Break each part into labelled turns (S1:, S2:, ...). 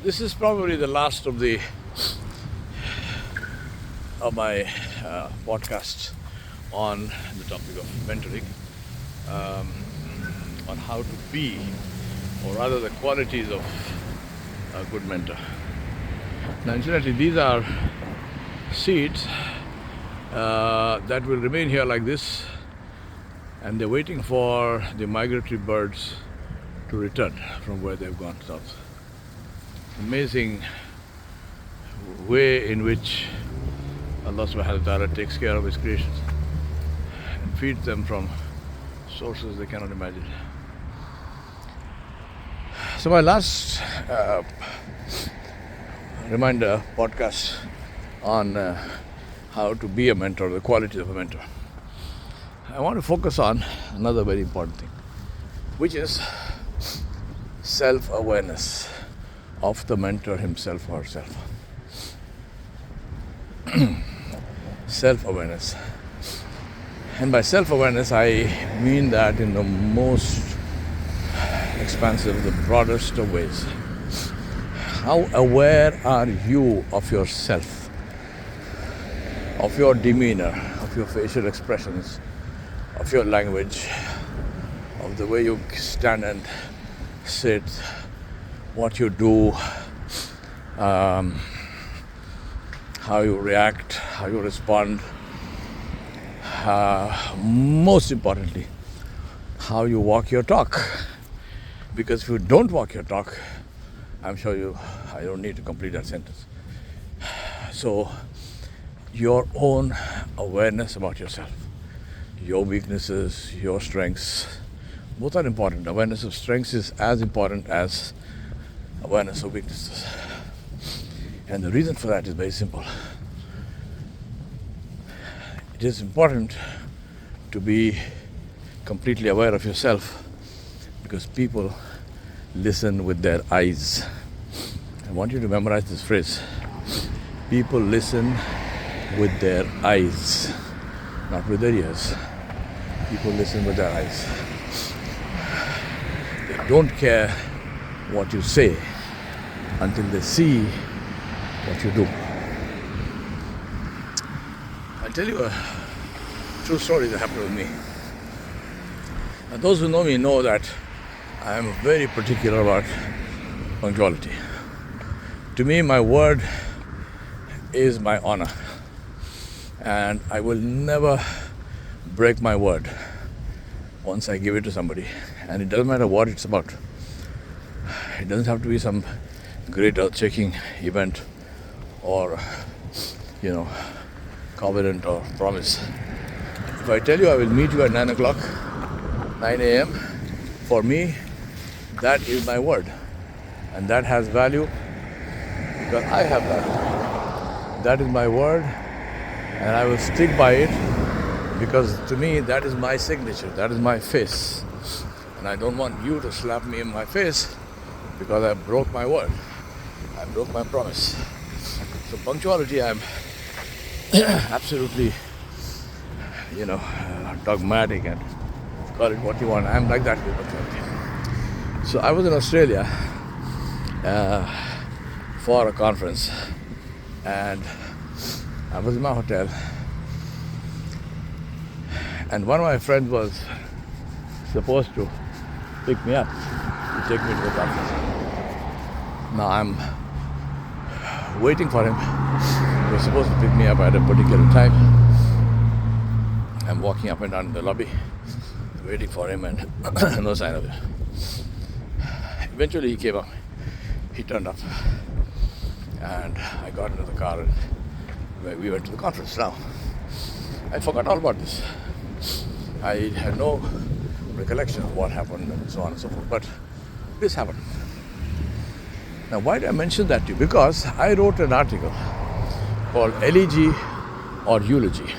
S1: This is probably the last of my podcasts on the topic of mentoring, um, on how to be, or rather the qualities of a good mentor. Now, incidentally, these are seeds that will remain here like this, and they're waiting for the migratory birds to return from where they've gone south. Amazing way in which Allah subhanahu wa ta'ala takes care of His creations and feeds them from sources they cannot imagine. So my last reminder podcast on how to be a mentor, the qualities of a mentor. I want to focus on another very important thing, which is self-awareness of the mentor himself or herself. Self-awareness. And by self-awareness, I mean that in the most expansive, the broadest of ways. How aware are you of yourself, of your demeanor, of your facial expressions, of your language, of the way you stand and sit, what you do, how you react, how you respond, most importantly, how you walk your talk. Because if you don't walk your talk, I'm sure I don't need to complete that sentence. So, your own awareness about yourself, your weaknesses, your strengths, both are important. Awareness of strengths is as important as awareness of weaknesses. And the reason for that is very simple. It is important to be completely aware of yourself because people listen with their eyes. I want you to memorize this phrase. People listen with their eyes, not with their ears. People listen with their eyes. They don't care what you say until they see what you do. I'll tell you a true story that happened with me. Now, those who know me know that I am very particular about punctuality. To me, my word is my honor. And I will never break my word once I give it to somebody. And it doesn't matter what it's about. It doesn't have to be some great earth-shaking event or, covenant or promise. If I tell you I will meet you at 9 o'clock, 9 a.m., for me, that is my word. And that has value because I have value. That is my word, and I will stick by it because to me, that is my signature, that is my face. And I don't want you to slap me in my face because I broke my word. I broke my promise. So punctuality, I'm absolutely, dogmatic and call it what you want. I'm like that with punctuality. So I was in Australia for a conference and I was in my hotel and one of my friends was supposed to pick me up to take me to the conference. Now I'm waiting for him. He was supposed to pick me up at a particular time. I'm walking up and down in the lobby, waiting for him, and no sign of him. Eventually he came up. He turned up. And I got into the car and we went to the conference. Now, I forgot all about this. I had no recollection of what happened and so on and so forth. But this happened. Now, why did I mention that to you? Because I wrote an article called Elegy or Eulogy.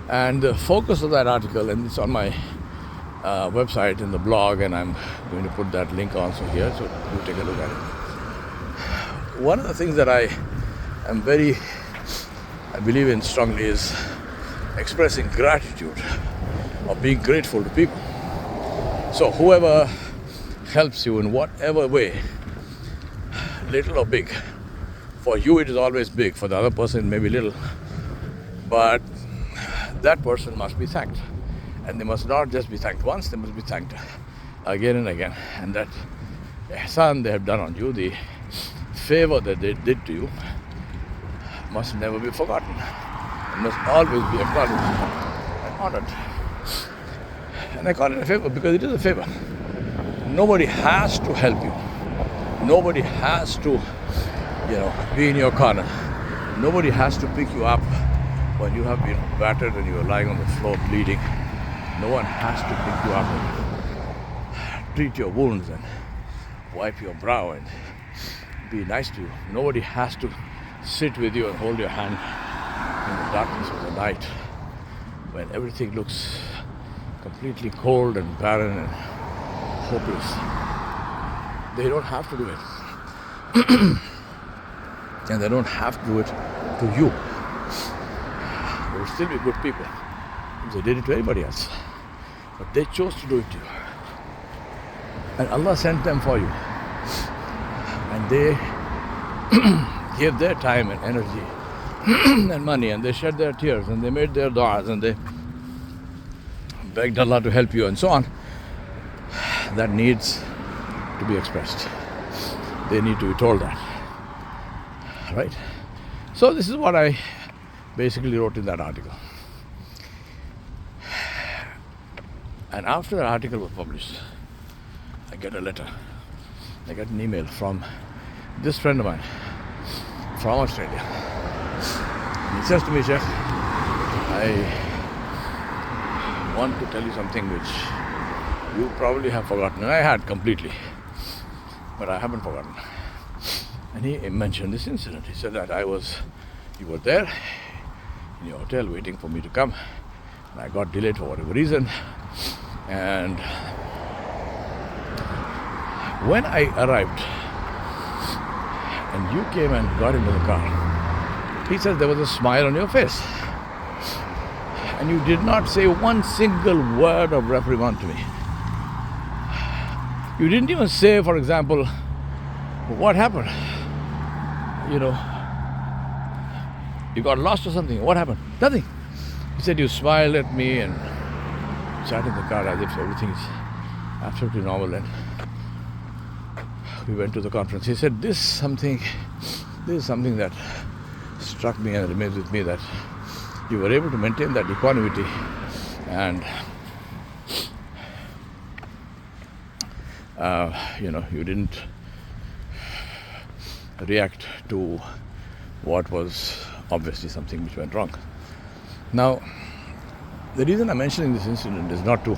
S1: And the focus of that article, and it's on my website in the blog, and I'm going to put that link also here, so you take a look at it. One of the things that I believe in strongly is expressing gratitude or being grateful to people. So whoever helps you in whatever way, little or big. For you, it is always big. For the other person, it may be little. But that person must be thanked. And they must not just be thanked once, they must be thanked again and again. And that ihsan they have done on you, the favor that they did to you, must never be forgotten. It must always be acknowledged and honored. And I call it a favor because it is a favor. Nobody has to help you. Nobody has to, be in your corner. Nobody has to pick you up when you have been battered and you are lying on the floor bleeding. No one has to pick you up and treat your wounds and wipe your brow and be nice to you. Nobody has to sit with you and hold your hand in the darkness of the night when everything looks completely cold and barren and hopeless. They don't have to do it. And they don't have to do it to you. They will still be good people if they did it to anybody else. But they chose to do it to you. And Allah sent them for you. And they gave their time and energy and money, and they shed their tears, and they made their du'as, and they begged Allah to help you, and so on. That needs to be expressed. They need to be told that. Right? So this is what I basically wrote in that article. And after the article was published, I get a letter. I get an email from this friend of mine from Australia. And he says to me, Sheikh, I want to tell you something which you probably have forgotten. And I had completely, but I haven't forgotten. And he mentioned this incident. He said that you were there in your hotel waiting for me to come. And I got delayed for whatever reason. And when I arrived and you came and got into the car, he said there was a smile on your face. And you did not say one single word of reprimand to me. You didn't even say, for example, what happened? You got lost or something. What happened? Nothing. He said you smiled at me and sat in the car as if everything is absolutely normal. And we went to the conference. He said this is something that struck me and remains with me, that you were able to maintain that equanimity and you didn't react to what was obviously something which went wrong. Now, the reason I'm mentioning this incident is not to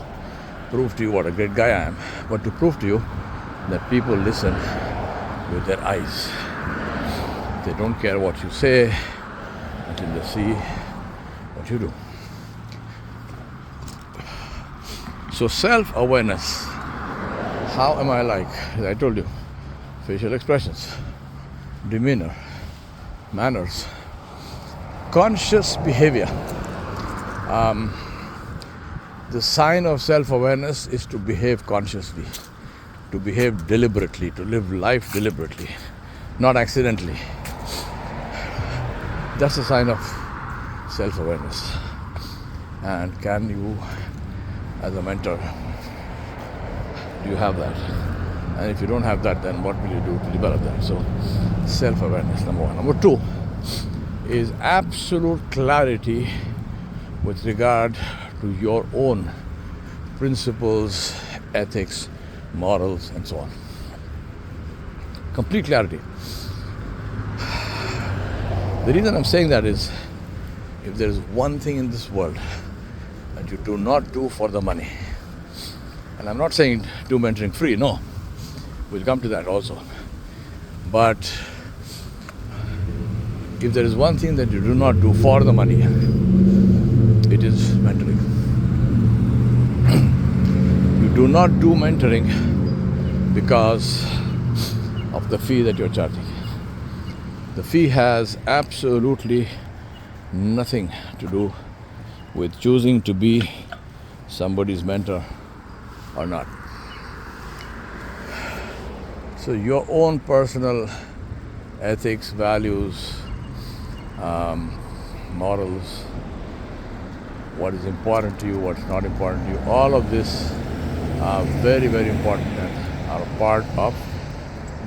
S1: prove to you what a great guy I am, but to prove to you that people listen with their eyes. They don't care what you say until they see what you do. So self-awareness. How am I like? As I told you, facial expressions, demeanor, manners, conscious behavior. The sign of self-awareness is to behave consciously, to behave deliberately, to live life deliberately, not accidentally. That's a sign of self-awareness. And can you, as a mentor, do you have that? And if you don't have that, then what will you do to develop that? So, self-awareness, number one. Number two is absolute clarity with regard to your own principles, ethics, morals, and so on. Complete clarity. The reason I'm saying that is, if there is one thing in this world that you do not do for the money, and I'm not saying do mentoring free, no. We'll come to that also. But if there is one thing that you do not do for the money, it is mentoring. You do not do mentoring because of the fee that you're charging. The fee has absolutely nothing to do with choosing to be somebody's mentor or not. So your own personal ethics, values, morals, what is important to you, what's not important to you. All of this are very, very important and are a part of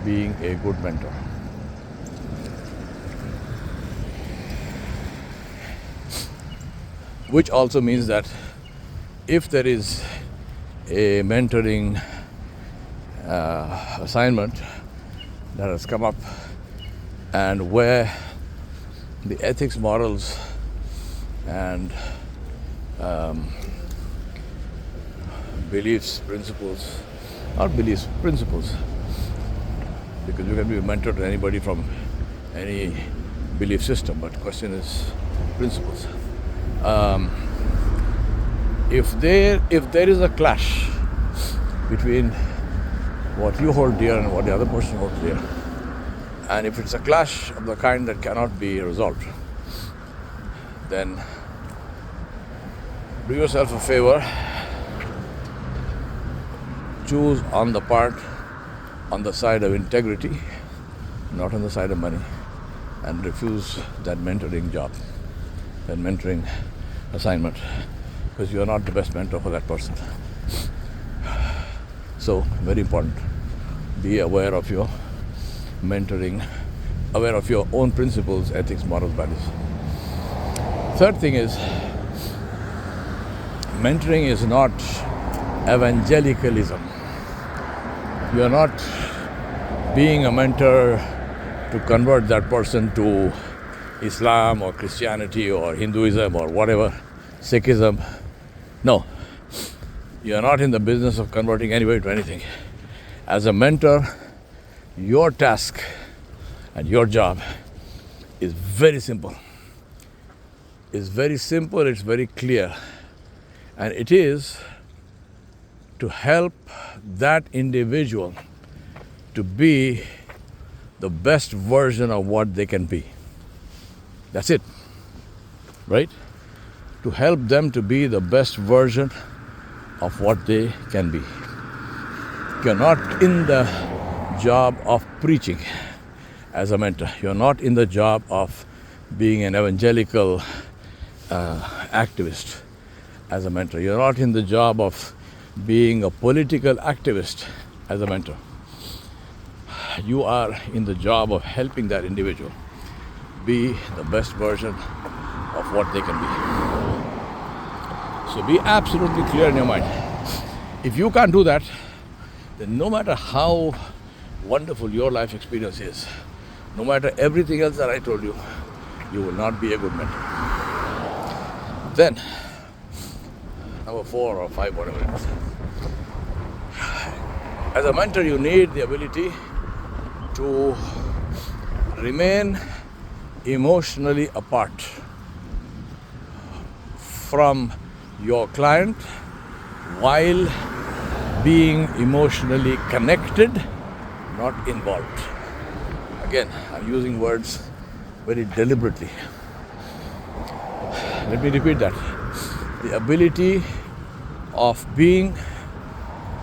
S1: being a good mentor. Which also means that if there is a mentoring assignment that has come up and where the ethics, morals, and beliefs, principles, not beliefs, principles, because you can be a mentor to anybody from any belief system, but the question is principles. If there is a clash between what you hold dear and what the other person holds dear, and if it's a clash of the kind that cannot be resolved, then do yourself a favor, choose on the side of integrity, not on the side of money, and refuse that mentoring job, that mentoring assignment, because you are not the best mentor for that person. So, very important, be aware of your mentoring, aware of your own principles, ethics, morals, values. Third thing is, mentoring is not evangelicalism. You are not being a mentor to convert that person to Islam or Christianity or Hinduism or whatever, Sikhism. No, you are not in the business of converting anybody to anything. As a mentor, your task and your job is very simple. It's very simple, it's very clear. And it is to help that individual to be the best version of what they can be. That's it, right? To help them to be the best version of what they can be. You're not in the job of preaching as a mentor. You're not in the job of being an evangelical activist as a mentor. You're not in the job of being a political activist as a mentor. You are in the job of helping that individual be the best version of what they can be. So be absolutely clear in your mind. If you can't do that, then no matter how wonderful your life experience is, no matter everything else that I told you, you will not be a good mentor. Then, number 4 or 5, whatever it is. As a mentor, you need the ability to remain emotionally apart from your client while being emotionally connected, not involved. Again, I'm using words very deliberately. Let me repeat that. The ability of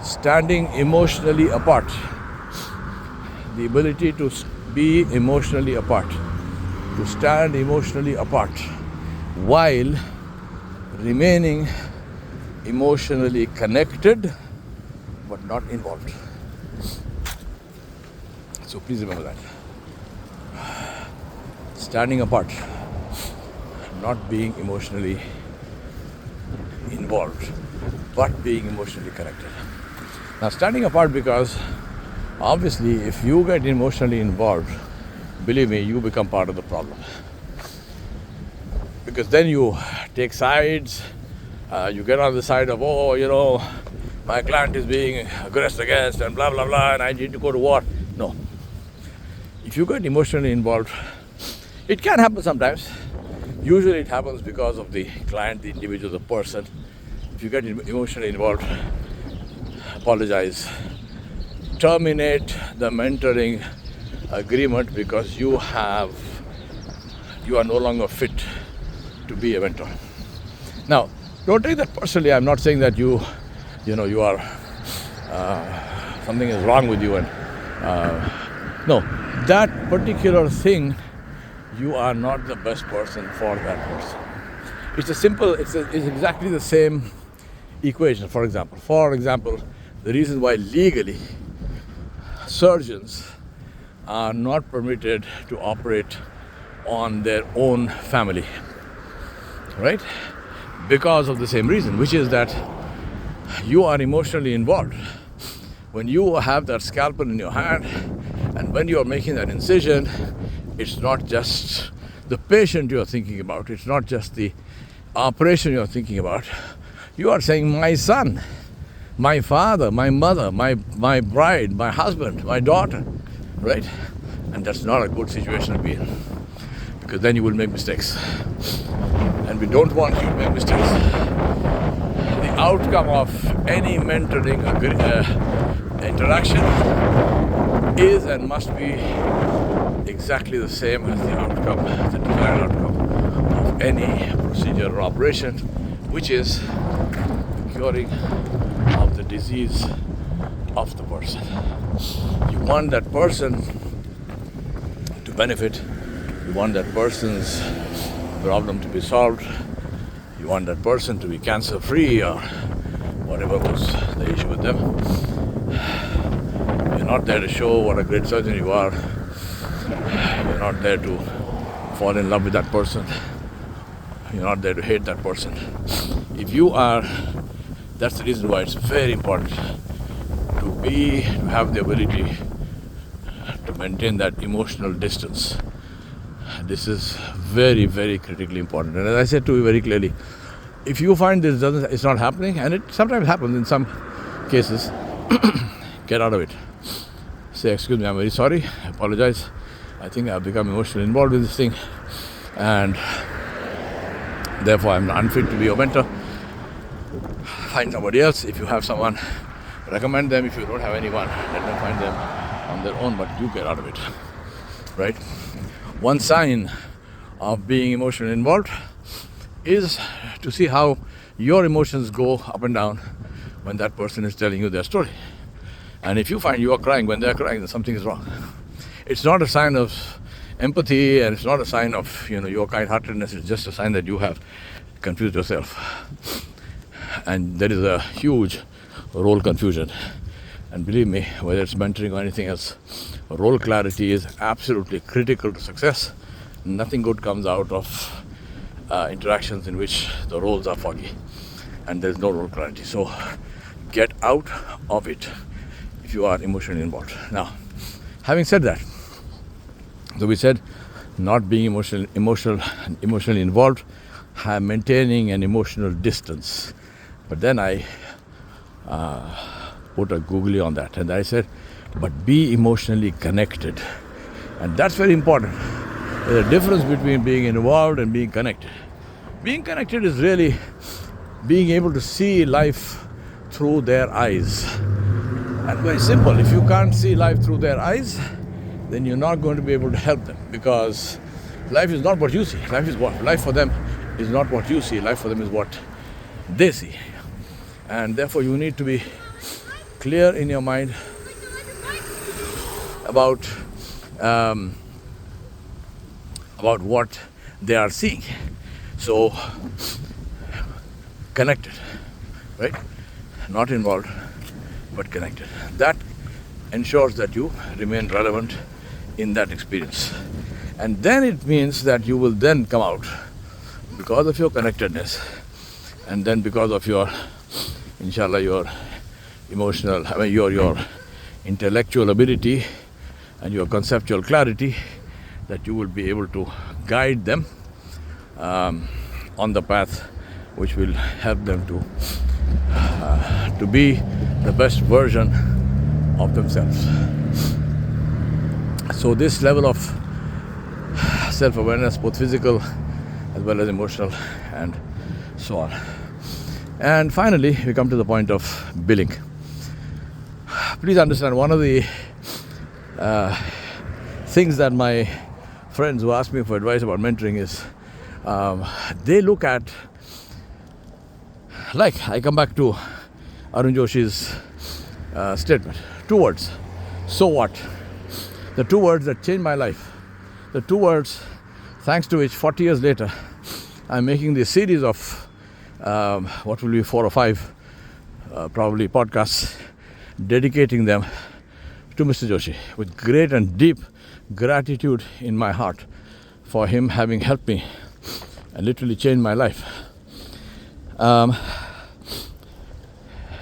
S1: standing emotionally apart. The ability to be emotionally apart. To stand emotionally apart while remaining emotionally connected but not involved. So please remember that. Standing apart, not being emotionally involved, but being emotionally connected. Now, standing apart because obviously if you get emotionally involved, believe me, you become part of the problem. Because then you take sides, you get on the side of, my client is being aggressed against and blah, blah, blah, and I need to go to war. No. If you get emotionally involved, it can happen sometimes. Usually it happens because of the client, the individual, the person. If you get emotionally involved, apologize. Terminate the mentoring agreement because you are no longer fit to be a mentor. Now, don't take that personally. I'm not saying that you are something is wrong with you and No, that particular thing, you are not the best person for that person. It's exactly the same equation. For example, the reason why legally surgeons are not permitted to operate on their own family, right? Because of the same reason, which is that you are emotionally involved. When you have that scalpel in your hand and when you are making that incision, it's not just the patient you are thinking about, it's not just the operation you are thinking about. You are saying, my son, my father, my mother, my bride, my husband, my daughter, right? And that's not a good situation to be in, because then you will make mistakes. And we don't want you to make mistakes. The outcome of any mentoring interaction is and must be exactly the same as the outcome, the desired outcome of any procedure or operation, which is the curing of the disease of the person. You want that person to benefit. You want that person's problem to be solved. You want that person to be cancer-free or whatever was the issue with them. You're not there to show what a great surgeon you are. You're not there to fall in love with that person. You're not there to hate that person. If you are, that's the reason why it's very important to have the ability to maintain that emotional distance. This is very, very critically important. And as I said to you very clearly, if you find it's not happening, and it sometimes happens in some cases, get out of it. Say, excuse me, I'm very sorry, I apologize. I think I've become emotionally involved with this thing, and therefore I'm unfit to be your mentor. Find somebody else. If you have someone, recommend them. If you don't have anyone, let them find them on their own, but you get out of it, right? One sign of being emotionally involved is to see how your emotions go up and down when that person is telling you their story. And if you find you are crying when they're crying, then something is wrong. It's not a sign of empathy, and it's not a sign of your kind-heartedness. It's just a sign that you have confused yourself. And there is a huge role confusion. And believe me, whether it's mentoring or anything else, role clarity is absolutely critical to success. Nothing good comes out of interactions in which the roles are foggy and there's no role clarity. So get out of it if you are emotionally involved. Now, having said that, so we said not being emotionally involved, maintaining an emotional distance. But then I put a googly on that, and I said, but be emotionally connected. And that's very important. There's a difference between being involved and being connected. Being connected is really being able to see life through their eyes. And very simple. If you can't see life through their eyes, then you're not going to be able to help them, because life is not what you see. Life for them is not what you see. Life for them is what they see. And therefore you need to be clear in your mind about what they are seeing. So connected, right? Not involved, but connected. That ensures that you remain relevant in that experience. And then it means that you will then come out, because of your connectedness, and then because of your, inshallah, your your intellectual ability and your conceptual clarity, that you will be able to guide them on the path which will help them to be the best version of themselves. So this level of self-awareness, both physical as well as emotional, and so on. And finally, we come to the point of billing. Please understand, one of the things that my friends who ask me for advice about mentoring is they look at, like, I come back to Arun Joshi's statement, 2 words, so what? The two words that changed my life. The two words, thanks to which 40 years later, I'm making this series of what will be 4 or 5 probably podcasts, dedicating them to Mr. Joshi with great and deep gratitude in my heart for him having helped me and literally changed my life.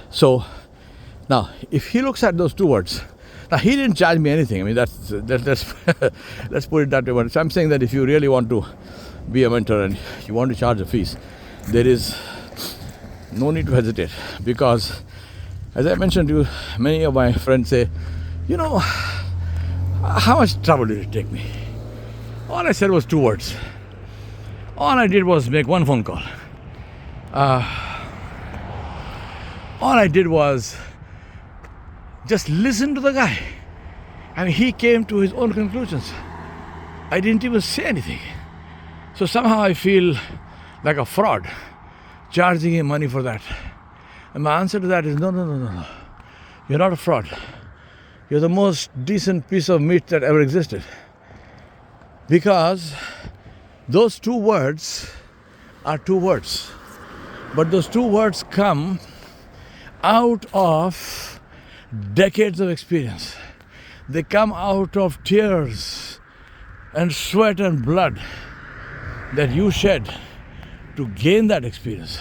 S1: So now, if he looks at those two words, now he didn't charge me anything. I mean, that's let's put it that way. But I'm saying that if you really want to be a mentor and you want to charge a fees, there is no need to hesitate, because as I mentioned to you, many of my friends say, you know, how much trouble did it take me? All I said was 2 words. All I did was make 1 phone call. All I did was just listen to the guy. I mean, he came to his own conclusions. I didn't even say anything. So somehow I feel like a fraud charging him money for that. And my answer to that is no. You're not a fraud. You're the most decent piece of meat that ever existed. Because those 2 words are 2 words. But those 2 words come out of decades of experience. They come out of tears and sweat and blood that you shed to gain that experience.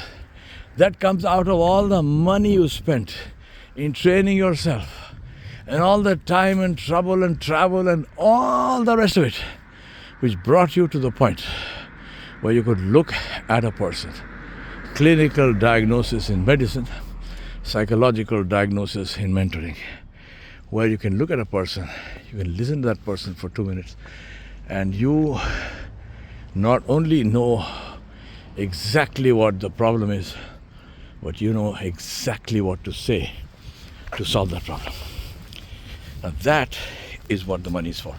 S1: That comes out of all the money you spent in training yourself and all the time and trouble and travel and all the rest of it, which brought you to the point where you could look at a person. Clinical diagnosis in medicine, psychological diagnosis in mentoring, where you can look at a person, you can listen to that person for 2 minutes, and you not only know exactly what the problem is, but you know exactly what to say to solve that problem. Now that is what the money is for.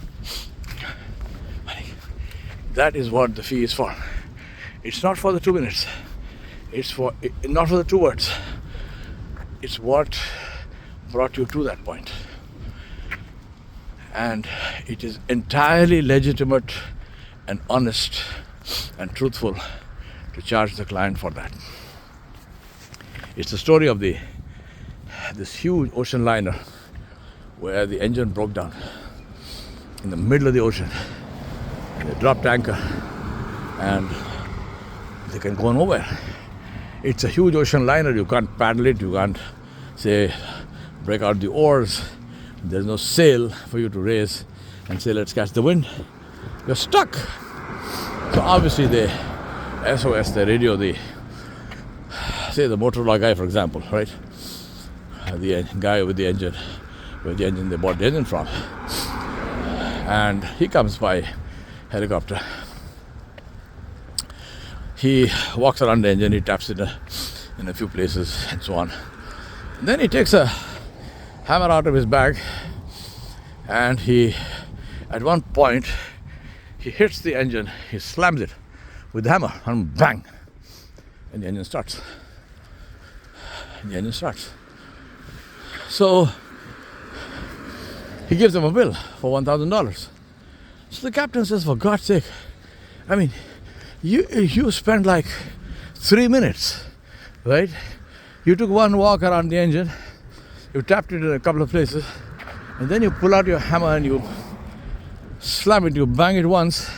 S1: That is what the fee is for. It's not for the 2 minutes. It's not for the 2 words. It's what brought you to that point. And it is entirely legitimate and honest and truthful to charge the client for that. It's the story of this huge ocean liner where the engine broke down in the middle of the ocean. And they dropped anchor and they can go nowhere. It's a huge ocean liner. You can't paddle it. You can't, say, break out the oars. There's no sail for you to raise and say, let's catch the wind. You're stuck. So obviously the SOS, the radio, say the Motorola guy, for example, right? The guy with the engine, they bought the engine from. And he comes by helicopter. He walks around the engine, he taps it in a few places and so on. And then he takes a hammer out of his bag and at one point, he hits the engine, he slams it with the hammer and bang! And the engine starts. So he gives them a bill for $1,000. So the captain says, for God's sake, I mean, you spent like 3 minutes, right? You took one walk around the engine, you tapped it in a couple of places, and then you pull out your hammer and you slam it, you bang it once,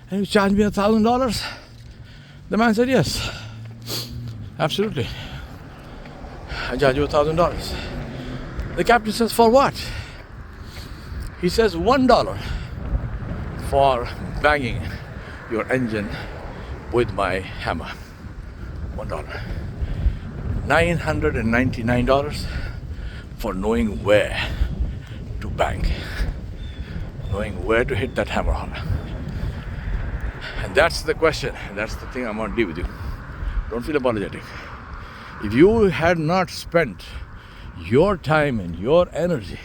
S1: and you charge me $1,000? The man said, yes, absolutely. I charge you $1,000. The captain says, for what? He says, $1 for banging your engine with my hammer. $1. $999 for knowing where to bang, knowing where to hit that hammer on. And that's the question, and that's the thing I want to leave with you. Don't feel apologetic. If you had not spent your time and your energy,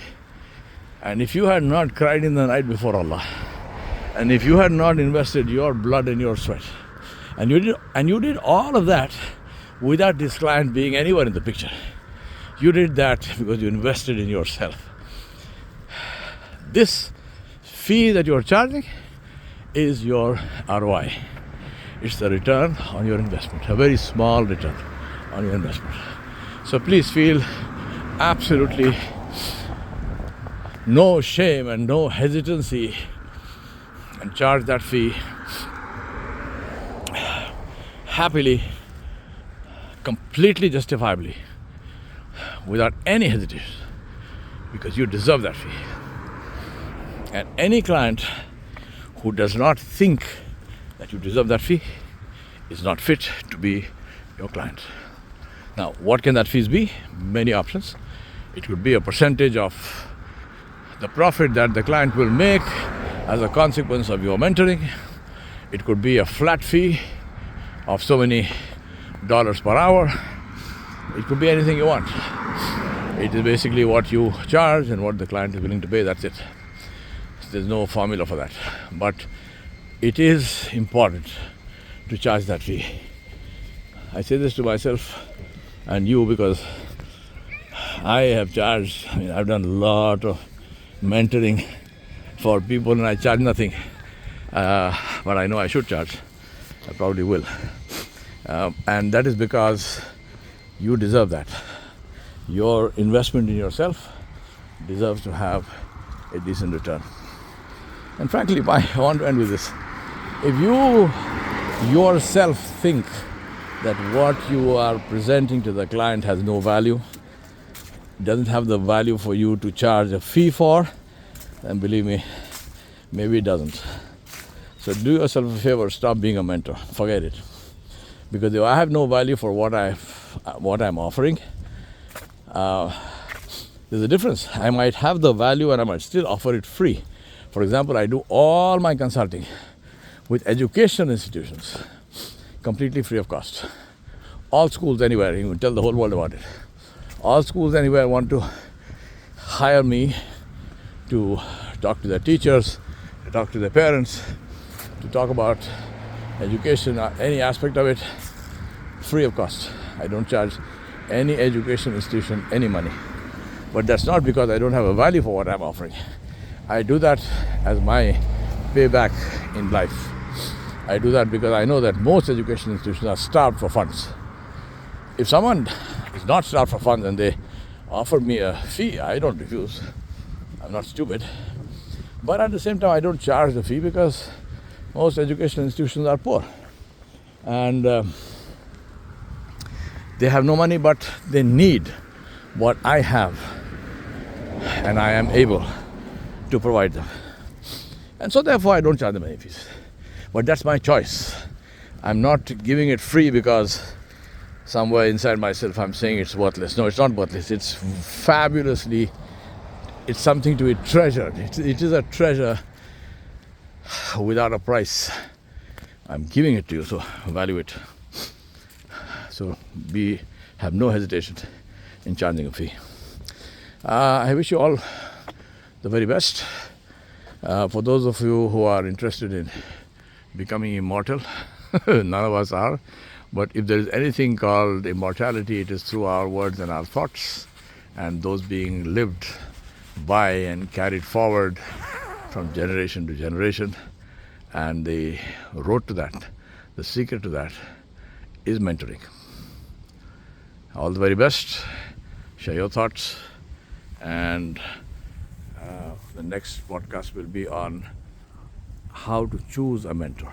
S1: and if you had not cried in the night before Allah, and if you had not invested your blood and your sweat, and you did all of that without this client being anywhere in the picture, you did that because you invested in yourself. This fee that you are charging is your ROI. It's the return on your investment, a very small return on your investment. So please feel absolutely no shame and no hesitancy and charge that fee happily, completely justifiably, without any hesitation, because you deserve that fee. And any client who does not think that you deserve that fee is not fit to be your client. Now, what can that fees be? Many options. It could be a percentage of the profit that the client will make as a consequence of your mentoring. It could be a flat fee of so many dollars per hour. It could be anything you want. It is basically what you charge and what the client is willing to pay. That's it. There's no formula for that. But it is important to charge that fee. I say this to myself and you because I have charged, I've done a lot of mentoring for people and I charge nothing. But I know I should charge. I probably will. And that is because you deserve that. Your investment in yourself deserves to have a decent return. And frankly, I want to end with this. If you yourself think that what you are presenting to the client has no value, doesn't have the value for you to charge a fee for, then believe me, maybe it doesn't. So do yourself a favor, stop being a mentor. Forget it. Because if I have no value for what I'm offering, there's a difference. I might have the value and I might still offer it free. For example, I do all my consulting with education institutions, completely free of cost. All schools anywhere, you can tell the whole world about it. All schools anywhere want to hire me to talk to their teachers, to talk to their parents, to talk about education, any aspect of it, free of cost. I don't charge any education institution any money. But that's not because I don't have a value for what I'm offering. I do that as my payback in life. I do that because I know that most education institutions are starved for funds. If someone is not starved for funds and they offer me a fee, I don't refuse. I'm not stupid. But at the same time, I don't charge the fee because most education institutions are poor. And they have no money, but they need what I have. And I am able to provide them. And so therefore I don't charge them any fees. But that's my choice. I'm not giving it free because somewhere inside myself I'm saying it's worthless. No, it's not worthless. It's fabulously, it's something to be treasured. It is a treasure without a price. I'm giving it to you, so value it. So have no hesitation in charging a fee. I wish you all the very best. For those of you who are interested in becoming immortal, none of us are, but if there is anything called immortality, it is through our words and our thoughts, and those being lived by and carried forward from generation to generation. And the road to that, the secret to that, is mentoring. All the very best. Share your thoughts, and the next podcast will be on how to choose a mentor.